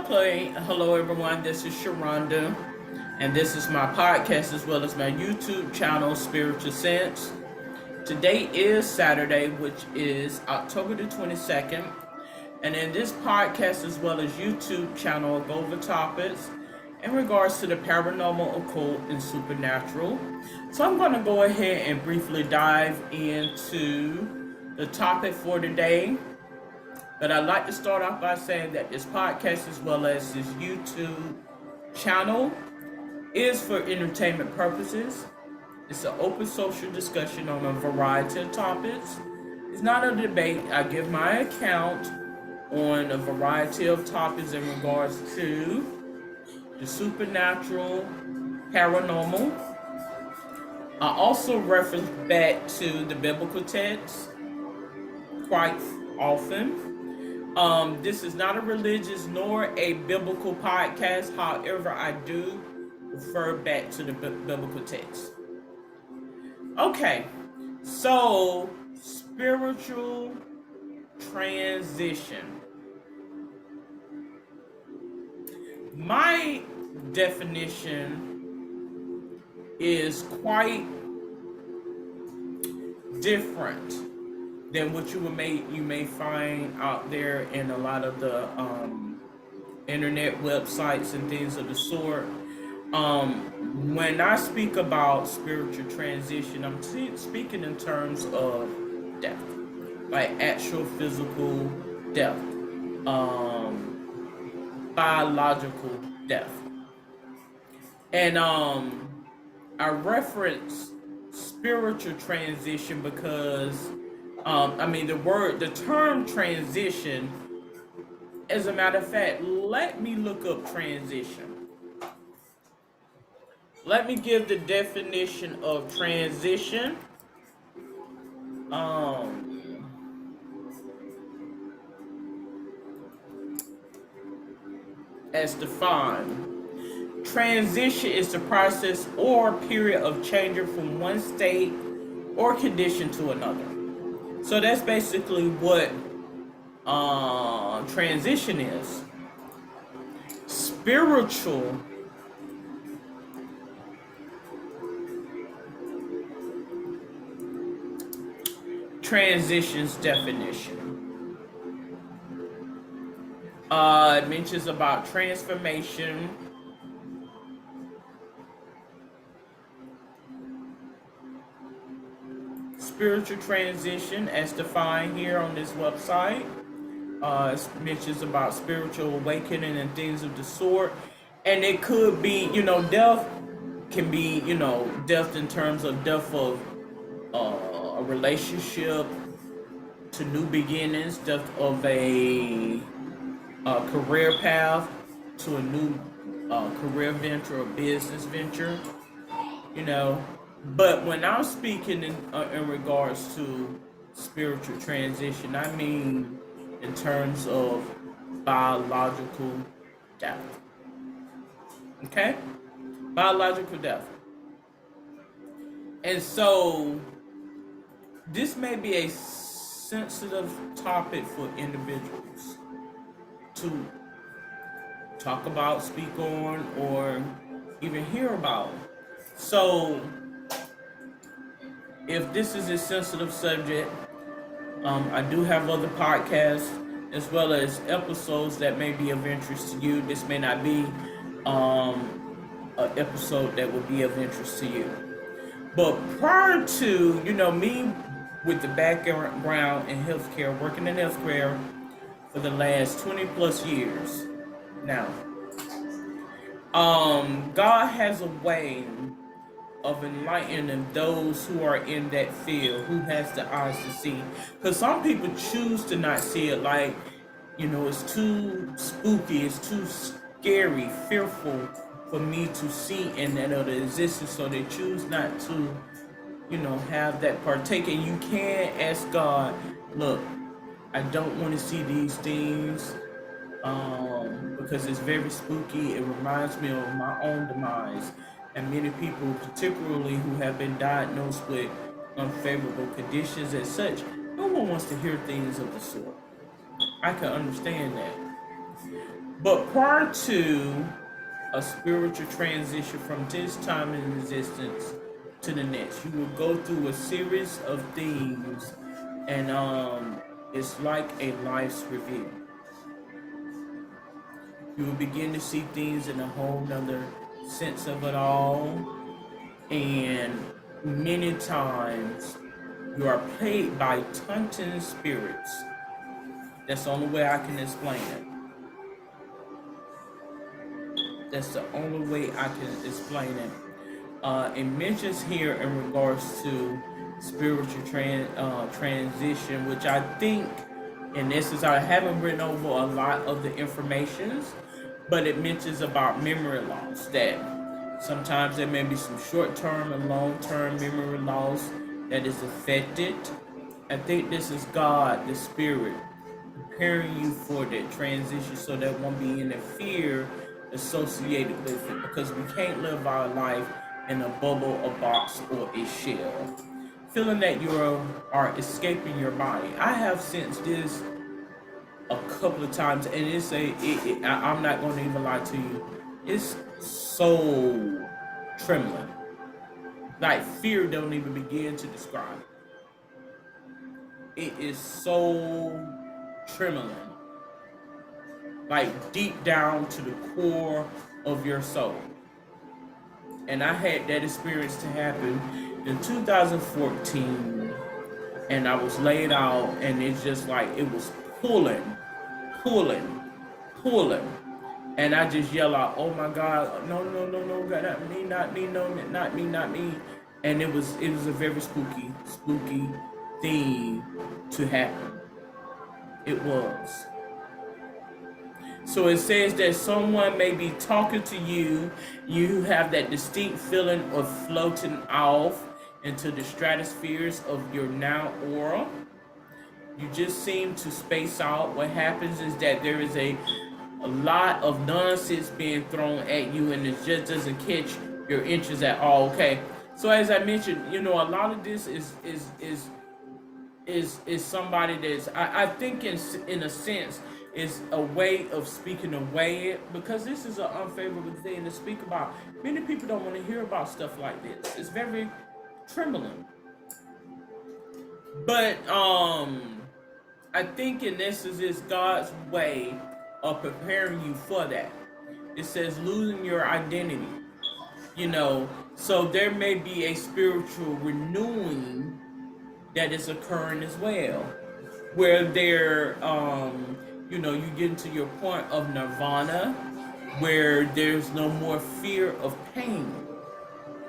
Okay, hello everyone. This is Sharonda, and this is my podcast as well as my YouTube channel, Spiritual Sense. Today is Saturday, which is October the 22nd, and in this podcast as well as YouTube channel, I'll go over topics in regards to the paranormal, occult, and supernatural. So I'm going to go ahead and briefly dive into the topic for today. But I'd like to start off by saying that this podcast, as well as this YouTube channel, is for entertainment purposes. It's an open social discussion on a variety of topics. It's not a debate. I give my account on a variety of topics in regards to the supernatural, paranormal. I also reference back to the biblical text quite often. This is not a religious nor a biblical podcast. However, I do refer back to the biblical text. Okay, so spiritual transition. My definition is quite different than what you may find out there in a lot of the internet websites and things of the sort. When I speak about spiritual transition, I'm speaking in terms of death, like actual physical death, biological death, and I reference spiritual transition because the term transition, as a matter of fact, let me look up transition. Let me give the definition of transition. As defined, transition is the process or period of changing from one state or condition to another. So that's basically what transition is. Spiritual transitions definition. It mentions about transformation, spiritual transition as defined here on this website. It mentions about spiritual awakening and things of the sort. And it could be, death can be, death in terms of death of a relationship to new beginnings, death of a career path to a new career venture or business venture, But when I'm speaking in regards to spiritual transition, I mean in terms of biological death. Okay? Biological death. And so this may be a sensitive topic for individuals to talk about, speak on, or even hear about. So if this is a sensitive subject, I do have other podcasts as well as episodes that may be of interest to you. This may not be an episode that would be of interest to you. But prior to, me with the background in healthcare, working in healthcare for the last 20 plus years now, God has a way of enlightening those who are in that field, who has the eyes to see. Because some people choose to not see it, like, it's too spooky, it's too scary, fearful for me to see in that other existence, so they choose not to, have that partake. And you can ask God, look, I don't want to see these things, because it's very spooky. It reminds me of my own demise. And many people, particularly who have been diagnosed with unfavorable conditions as such, no one wants to hear things of the sort. I can understand that. But prior to a spiritual transition from this time in existence to the next, you will go through a series of things, and it's like a life's review. You will begin to see things in a whole nother sense of it all, and many times you are plagued by taunting spirits. That's the only way I can explain it. That's the only way I can explain it. It mentions here in regards to spiritual transition, which I think, in essence, I haven't written over a lot of the informations, but it mentions about memory loss, that sometimes there may be some short-term and long-term memory loss that is affected. I think this is God, the Spirit, preparing you for that transition so there won't be any fear associated with it, because we can't live our life in a bubble, a box, or a shell, feeling that you are escaping your body. I have sensed this a couple of times, and I'm not going to even lie to you, it's so trembling, like fear don't even begin to describe it. It is so trembling, like deep down to the core of your soul. And I had that experience to happen in 2014, and I was laid out, and it's just like it was pulling, and I just yell out, "Oh my God, no, God, not me, no, not me," and it was a very spooky thing to happen. It was. So it says that someone may be talking to you. You have that distinct feeling of floating off into the stratospheres of your now aura. You just seem to space out. What happens is that there is a lot of nonsense being thrown at you, and it just doesn't catch your interest at all. Okay. So as I mentioned, a lot of this is somebody that's I think in a sense is a way of speaking away, because this is an unfavorable thing to speak about. Many people don't want to hear about stuff like this. It's very trembling. But I think in essence is God's way of preparing you for that. It says losing your identity. So there may be a spiritual renewing that is occurring as well, where you get into your point of nirvana, where there's no more fear of pain,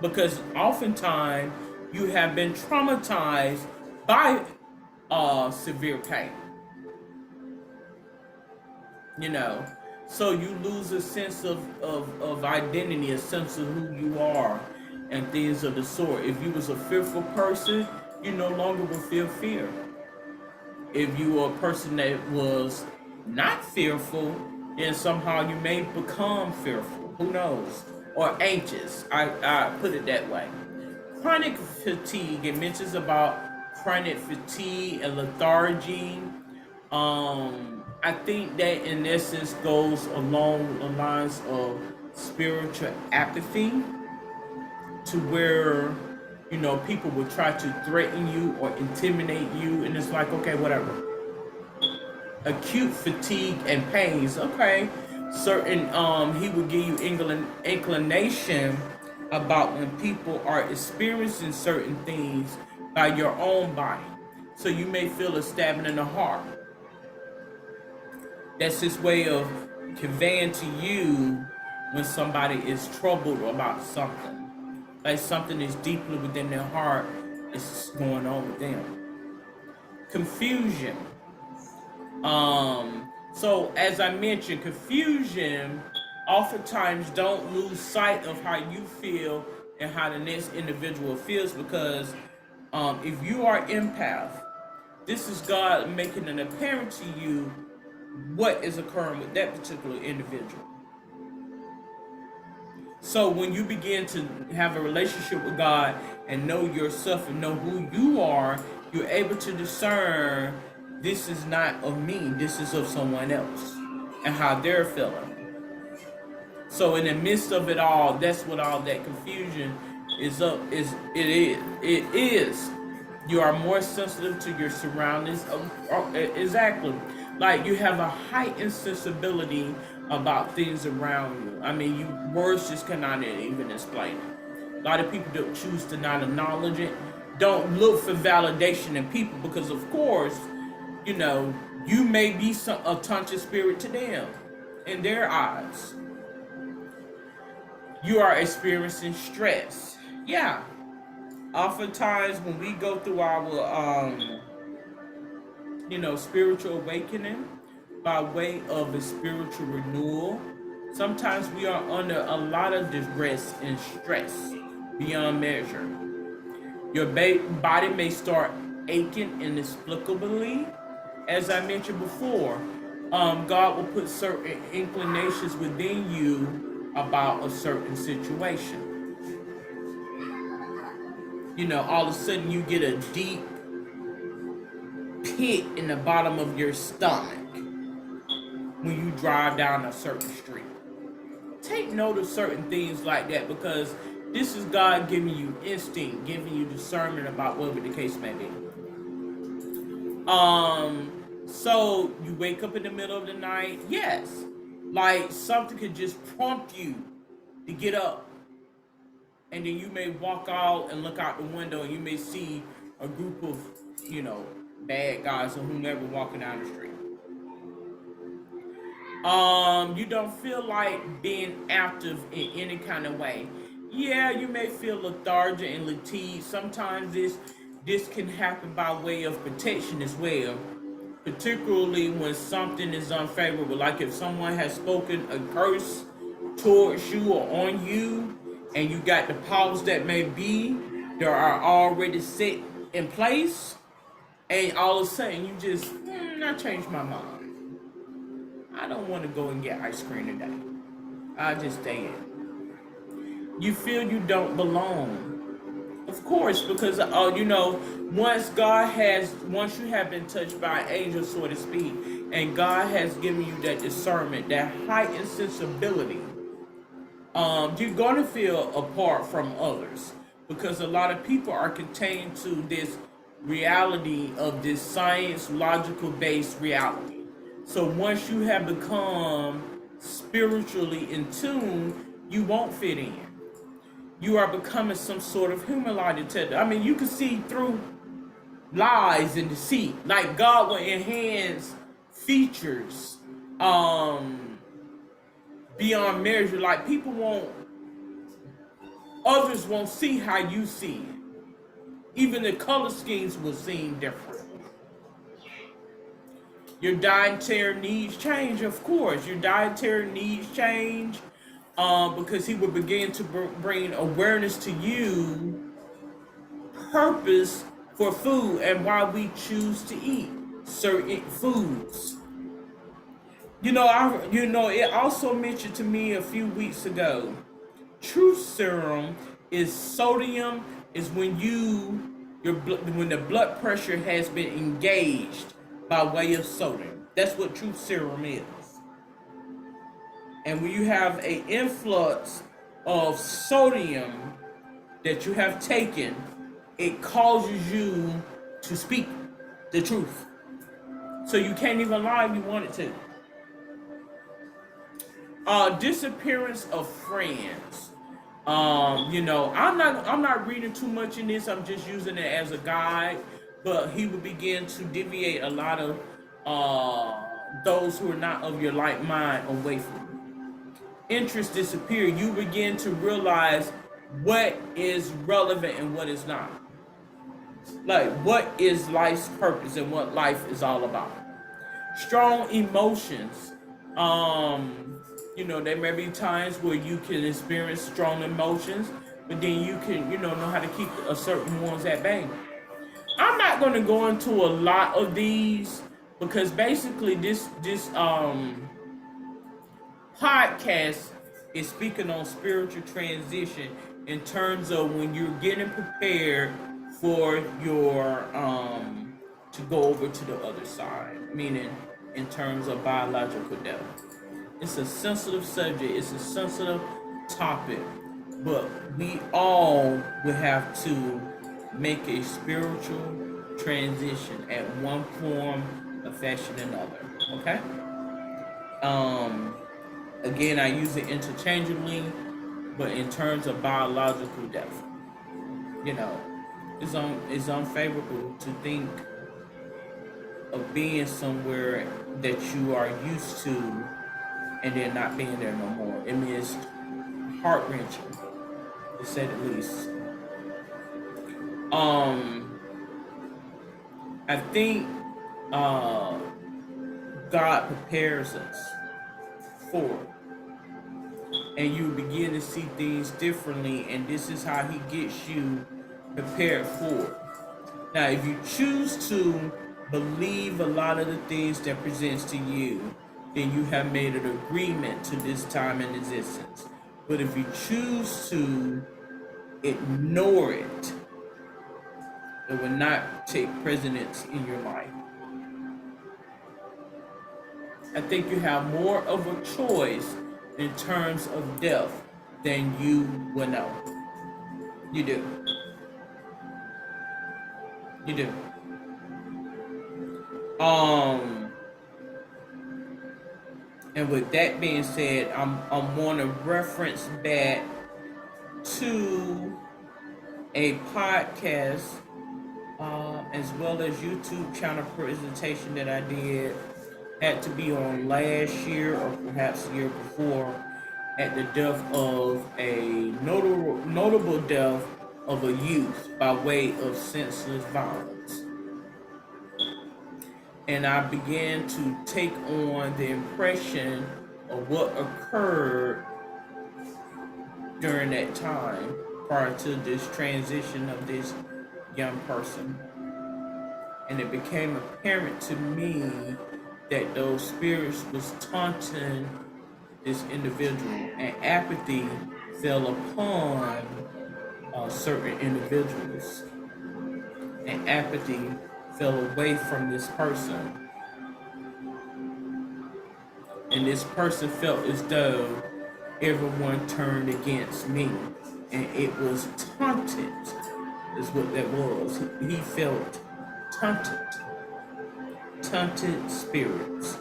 because oftentimes you have been traumatized by severe pain. So you lose a sense of identity, a sense of who you are, and things of the sort. If you was a fearful person, you no longer will feel fear. If you were a person that was not fearful, then somehow you may become fearful. Who knows? Or anxious. I put it that way. Chronic fatigue. It mentions about chronic fatigue and lethargy. I think that in essence goes along the lines of spiritual apathy, to where people will try to threaten you or intimidate you, and it's like, okay, whatever. Acute fatigue and pains, okay. Certain he will give you inclination about when people are experiencing certain things by your own body. So you may feel a stabbing in the heart. That's his way of conveying to you when somebody is troubled about something. Like something is deeply within their heart is going on with them. Confusion. So as I mentioned, confusion oftentimes don't lose sight of how you feel and how the next individual feels, because if you are empath, this is God making it apparent to you what is occurring with that particular individual. So when you begin to have a relationship with God and know yourself and know who you are, you're able to discern, this is not of me, this is of someone else. and how they're feeling. So in the midst of it all, that's what all that confusion is up is it is. You are more sensitive to your surroundings. Exactly. Like you have a heightened sensibility about things around you. I mean, you words just cannot even explain it. A lot of people don't choose to not acknowledge it. Don't look for validation in people because, of course, you know you may be a taunted spirit to them in their eyes. You are experiencing stress. Yeah. Oftentimes when we go through our spiritual awakening by way of a spiritual renewal, sometimes we are under a lot of distress and stress beyond measure. Your body may start aching inexplicably. As I mentioned before, God will put certain inclinations within you about a certain situation. All of a sudden you get a deep pit in the bottom of your stomach when you drive down a certain street. Take note of certain things like that because this is God giving you instinct, giving you discernment about whatever the case may be. So you wake up in the middle of the night. Yes. Like something could just prompt you to get up. And then you may walk out and look out the window and you may see a group of, bad guys or whomever walking down the street. You don't feel like being active in any kind of way. Yeah, you may feel lethargic and fatigued. Sometimes this can happen by way of protection as well, particularly when something is unfavorable. Like if someone has spoken a curse towards you or on you, and you got the powers that may be that are already set in place, and all of a sudden you just, I changed my mind. I don't want to go and get ice cream today. I'll just stay in. You feel you don't belong. Of course, because, once you have been touched by an angel, so to speak, and God has given you that discernment, that heightened sensibility, you're going to feel apart from others because a lot of people are contained to this reality of this science logical based reality. So once you have become spiritually in tune, you won't fit in. You are becoming some sort of human lie detector. I mean, you can see through lies and deceit. Like God will enhance features beyond measure. Like others won't see how you see it. Even the color schemes will seem different. Your dietary needs change, of course. Your dietary needs change because he will begin to bring awareness to you, purpose for food and why we choose to eat certain foods. It also mentioned to me a few weeks ago. Truth serum is sodium. Is when when the blood pressure has been engaged by way of sodium. That's what truth serum is. And when you have an influx of sodium that you have taken, it causes you to speak the truth. So you can't even lie if you wanted to. Disappearance of friends. I'm not reading too much in this. I'm just using it as a guide. But he will begin to deviate a lot of those who are not of your like mind away from you. Interest disappear. You begin to realize what is relevant and what is not. Like what is life's purpose and what life is all about. Strong emotions. There may be times where you can experience strong emotions, but then you can, know how to keep a certain ones at bay. I'm not going to go into a lot of these because basically this podcast is speaking on spiritual transition in terms of when you're getting prepared for your to go over to the other side, meaning in terms of biological death. It's a sensitive subject. It's a sensitive topic. But we all will have to make a spiritual transition at one form of fashion or another. Okay? Um, Again, I use it interchangeably, but in terms of biological death, you know, it's unfavorable to think of being somewhere that you are used to and then not being there no more. I mean, it's heart wrenching, to say the least. Um, I think uh, God prepares us for it, and you begin to see things differently, and this is how He gets you prepared for it. Now, if you choose to believe a lot of the things that presents to you, then you have made an agreement to this time and existence. But if you choose to ignore it, it will not take precedence in your life. I think you have more of a choice in terms of death than you will know. You do. You do. And with that being said, I'm going to reference back to a podcast as well as YouTube channel presentation that I did. Had to be on last year or perhaps the year before, at the death of a notable death of a youth by way of senseless violence. And I began to take on the impression of what occurred during that time prior to this transition of this young person. And it became apparent to me that those spirits was taunting this individual, and apathy fell upon certain individuals, and apathy fell away from this person, and this person felt as though everyone turned against me, and it was taunted is what that was. He felt taunted spirits.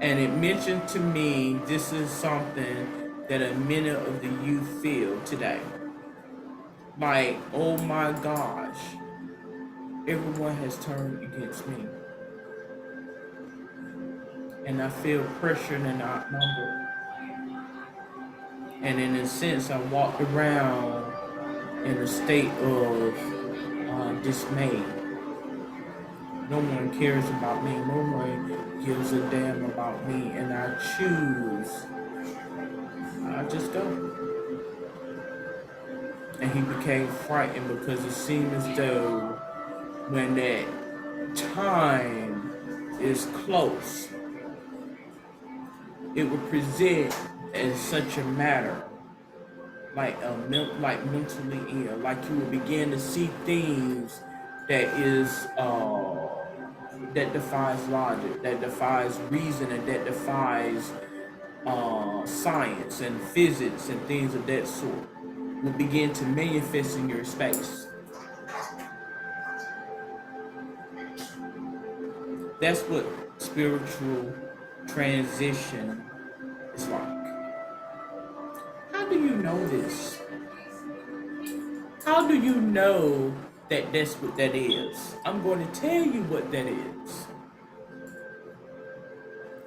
And it mentioned to me this is something that a many of the youth feel today. Like, oh my gosh, everyone has turned against me. And I feel pressured and outnumbered. And in a sense, I walked around in a state of dismay. No one cares about me. No one gives a damn about me. And I just go. And he became frightened because it seemed as though when that time is close, it would present as such a matter, like mentally ill, like you would begin to see things that defies logic, that defies reason, and that defies science and physics and things of that sort, will begin to manifest in your space. That's what spiritual transition is like. How do you know this? How do you know that that's what that is? I'm going to tell you what that is.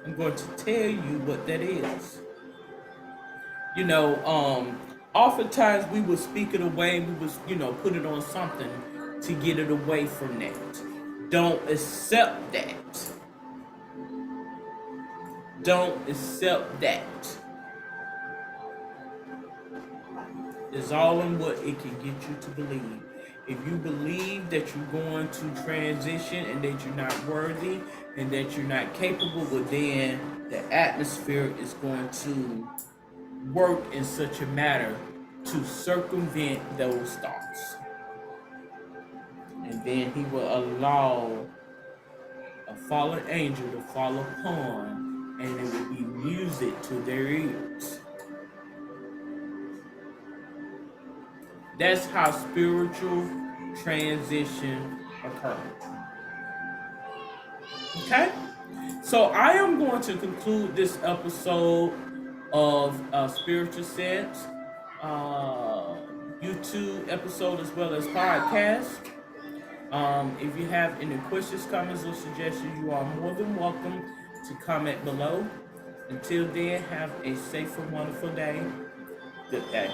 I'm going to tell you what that is. You know, oftentimes we would speak it away, we would, put it on something to get it away from that. Don't accept that. Don't accept that. It's all in what it can get you to believe. If you believe that you're going to transition and that you're not worthy and that you're not capable, well then the atmosphere is going to work in such a manner to circumvent those thoughts. And then he will allow a fallen angel to fall upon, and it will be music to their ears. That's how spiritual transition occurs. Okay? So I am going to conclude this episode of Spiritual Sense YouTube episode as well as podcast. If you have any questions, comments, or suggestions, you are more than welcome to comment below. Until then, have a safe and wonderful day. Good day.